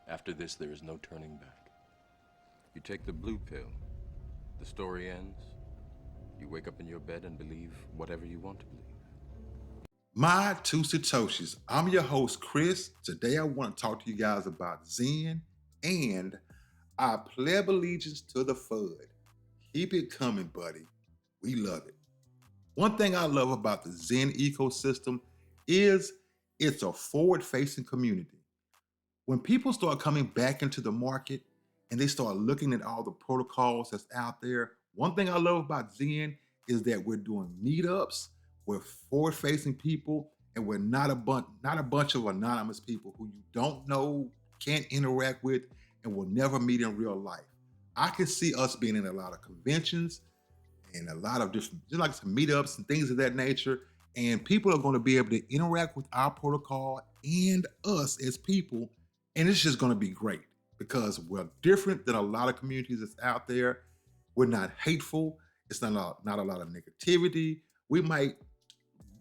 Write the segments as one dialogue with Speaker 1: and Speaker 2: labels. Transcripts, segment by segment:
Speaker 1: After this, there is no turning back. You take the blue pill, the story ends, you wake up in your bed and believe whatever you want to believe.
Speaker 2: My two Satoshis. I'm your host, Chris. Today I want to talk to you guys about Zen and I pledge allegiance to the FUD. Keep it coming, buddy. We love it. One thing I love about the Zen ecosystem is it's a forward facing community. When people start coming back into the market and they start looking at all the protocols that's out there, one thing I love about Zen is that we're doing meetups, we're forward-facing people, and we're not a bunch of anonymous people who you don't know, can't interact with, and will never meet in real life. I can see us being in a lot of conventions and a lot of different, just like some meetups and things of that nature. And people are going to be able to interact with our protocol and us as people. And it's just going to be great because we're different than a lot of communities that's out there. We're not hateful. It's not a lot of negativity. We might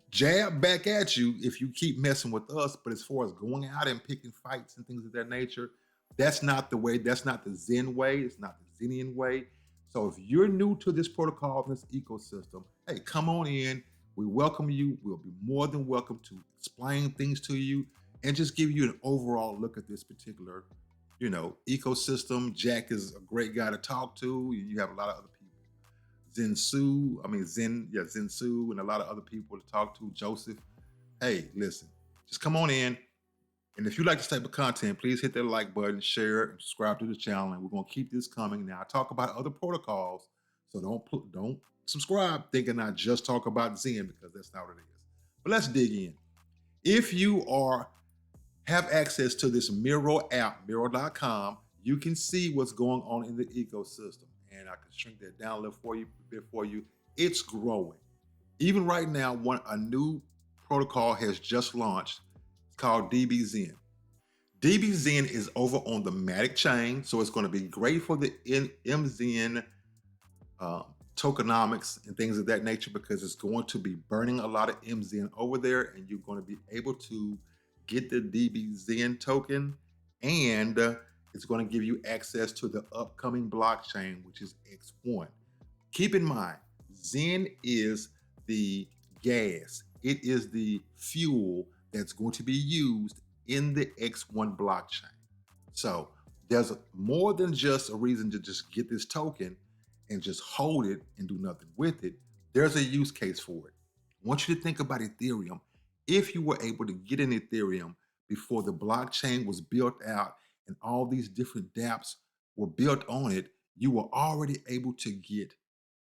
Speaker 2: jab back at you if you keep messing with us. But as far as going out and picking fights and things of that nature, that's not the way. That's not the Zen way. It's not the Xenian way. So if you're new to this protocol, this ecosystem, hey, come on in. We welcome you. We'll be more than welcome to explain things to you and just give you an overall look at this particular, ecosystem. Jack is a great guy to talk to. You have a lot of other people. Zen Su, and a lot of other people to talk to. Joseph. Hey, listen, just come on in. And if you like this type of content, please hit that like button, share it, and subscribe to the channel. And we're gonna keep this coming. Now I talk about other protocols, so don't subscribe thinking I just talk about Zen because that's not what it is. But let's dig in. If you have access to this Miro app, Miro.com, you can see what's going on in the ecosystem. And I can shrink that down a little bit for you. It's growing. Even right now, a new protocol has just launched. It's called DBZen. DBZen is over on the Matic chain, so it's going to be great for the MZen uh, tokenomics and things of that nature because it's going to be burning a lot of MZen over there, and you're going to be able to get the DBZen token, and it's going to give you access to the upcoming blockchain, which is X1. Keep in mind, Zen is the gas. It is the fuel that's going to be used in the X1 blockchain. So there's more than just a reason to just get this token and just hold it and do nothing with it. There's a use case for it. I want you to think about Ethereum. If you were able to get in Ethereum before the blockchain was built out and all these different dApps were built on it, you were already able to get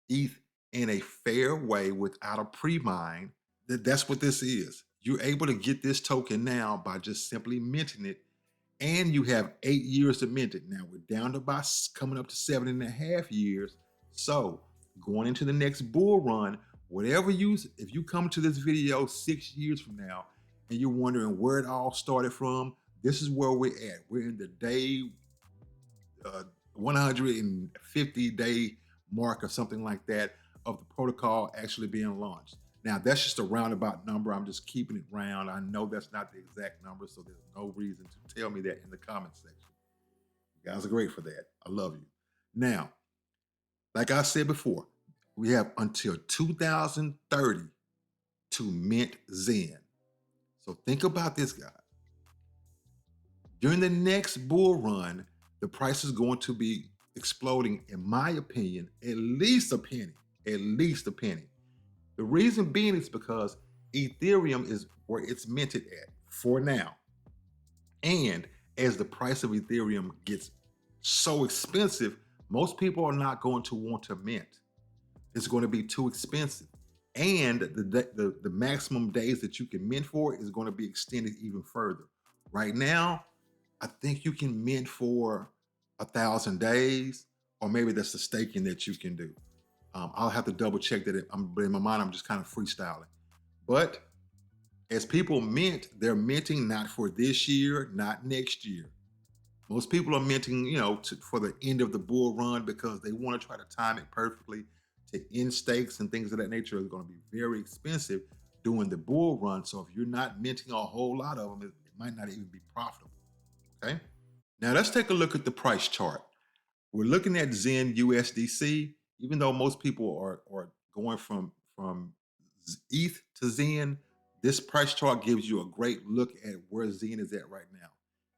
Speaker 2: ETH in a fair way without a pre-mine. That's what this is. You're able to get this token now by just simply minting it, and you have 8 years to mint it. Now we're down to about coming up to 7.5 years. So going into the next bull run, if you come to this video 6 years from now and you're wondering where it all started from, this is where we're at. We're in the day 150-day mark or something like that of the protocol actually being launched. Now, that's just a roundabout number. I'm just keeping it round. I know that's not the exact number, so there's no reason to tell me that in the comment section. You guys are great for that. I love you. Now, like I said before, we have until 2030 to mint Zen. So think about this, guys. During the next bull run, the price is going to be exploding, in my opinion, at least a penny. At least a penny. The reason being is because Ethereum is where it's minted at for now. And as the price of Ethereum gets so expensive, most people are not going to want to mint. It's going to be too expensive. And the maximum days that you can mint for is going to be extended even further. Right now, I think you can mint for 1,000 days, or maybe that's the staking that you can do. I'll have to double check that. But in my mind, I'm just kind of freestyling. But as people mint, they're minting not for this year, not next year. Most people are minting, for the end of the bull run because they want to try to time it perfectly to end stakes and things of that nature is going to be very expensive during the bull run. So if you're not minting a whole lot of them, it might not even be profitable. Okay. Now let's take a look at the price chart. We're looking at Zen USDC. Even though most people are going from ETH to Zen, this price chart gives you a great look at where Zen is at right now.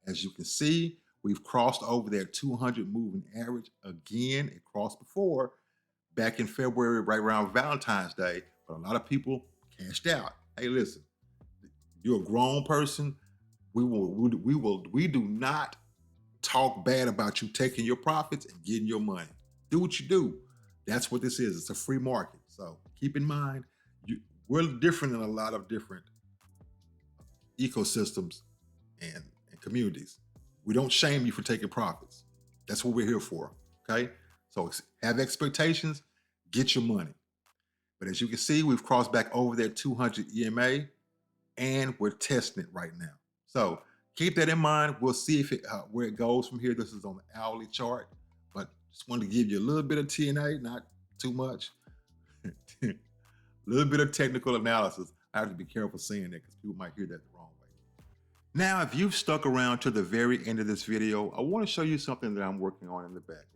Speaker 2: As you can see, we've crossed over that 200 moving average again. It crossed before back in February, right around Valentine's Day, but a lot of people cashed out. Hey, listen, you're a grown person. We do not talk bad about you taking your profits and getting your money. Do what you do. That's what this is. It's a free market. So keep in mind, we're different in a lot of different ecosystems and communities. We don't shame you for taking profits. That's what we're here for. Okay. So have expectations, get your money. But as you can see, we've crossed back over that 200 EMA and we're testing it right now. So keep that in mind. We'll see if where it goes from here. This is on the hourly chart, but just wanted to give you a little bit of TNA, not too much. A little bit of technical analysis. I have to be careful saying that because people might hear that the wrong way. Now, if you've stuck around to the very end of this video, I want to show you something that I'm working on in the background.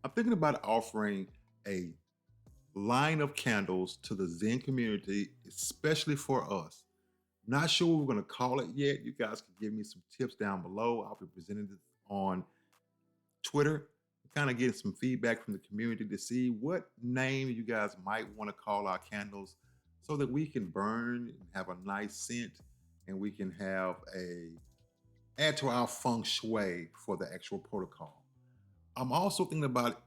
Speaker 2: I'm thinking about offering a line of candles to the Zen community, especially for us. Not sure what we're going to call it yet. You guys can give me some tips down below. I'll be presenting this on Twitter, kind of getting some feedback from the community to see what name you guys might want to call our candles so that we can burn and have a nice scent and we can have add to our feng shui for the actual protocol. I'm also thinking about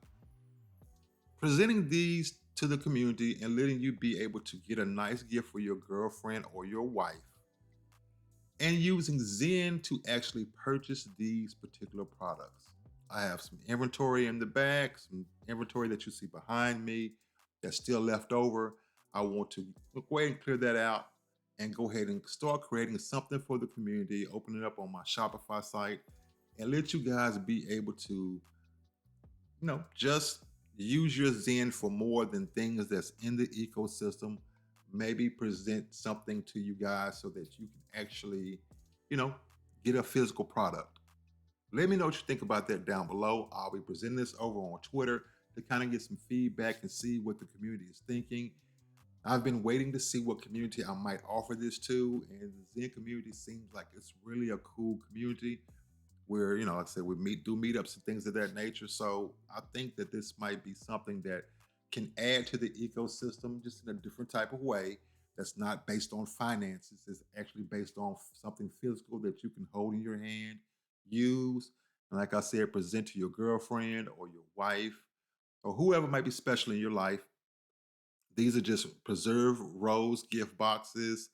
Speaker 2: presenting these to the community and letting you be able to get a nice gift for your girlfriend or your wife, and using Zen to actually purchase these particular products. I have some inventory in the back, some inventory that you see behind me that's still left over. I want to go ahead and clear that out and go ahead and start creating something for the community, open it up on my Shopify site, and let you guys be able to, just use your Zen for more than things that's in the ecosystem. Maybe present something to you guys so that you can actually, get a physical product. Let me know what you think about that down below. I'll be presenting this over on Twitter to kind of get some feedback and see what the community is thinking. I've been waiting to see what community I might offer this to, and the Zen community seems like it's really a cool community where, like I said, we do meetups and things of that nature. So I think that this might be something that can add to the ecosystem just in a different type of way that's not based on finances. It's actually based on something physical that you can hold in your hand, use, and like I said, present to your girlfriend or your wife or whoever might be special in your life. These are just preserved rose gift boxes,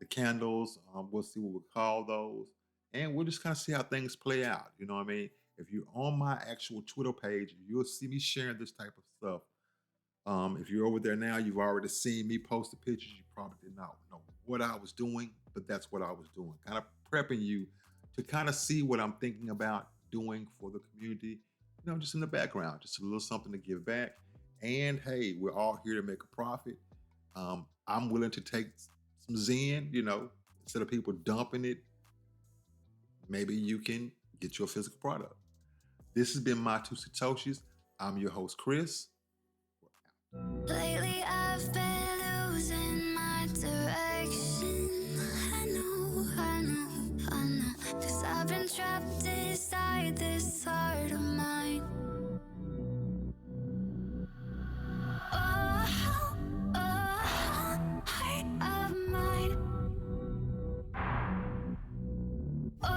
Speaker 2: the candles. We'll see what we call those. And we'll just kind of see how things play out. You know what I mean? If you're on my actual Twitter page, you'll see me sharing this type of stuff. If you're over there now, you've already seen me post the pictures. You probably did not know what I was doing, but that's what I was doing. Kind of prepping you to kind of see what I'm thinking about doing for the community, just in the background, just a little something to give back. And hey, we're all here to make a profit. I'm willing to take some Zen, instead of people dumping it, maybe you can get your physical product. This has been My Two Satoshis. I'm your host, Chris.
Speaker 3: Lately I've been losing my direction. I know, 'cause I've been trapped inside this heart of mine. Oh, heart of mine. Oh,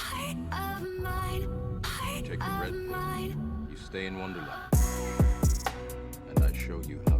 Speaker 3: heart of mine.
Speaker 1: Take the
Speaker 3: Heart
Speaker 1: red
Speaker 3: of
Speaker 1: pill.
Speaker 3: mine.
Speaker 1: You stay in Wonderland, and I show you how.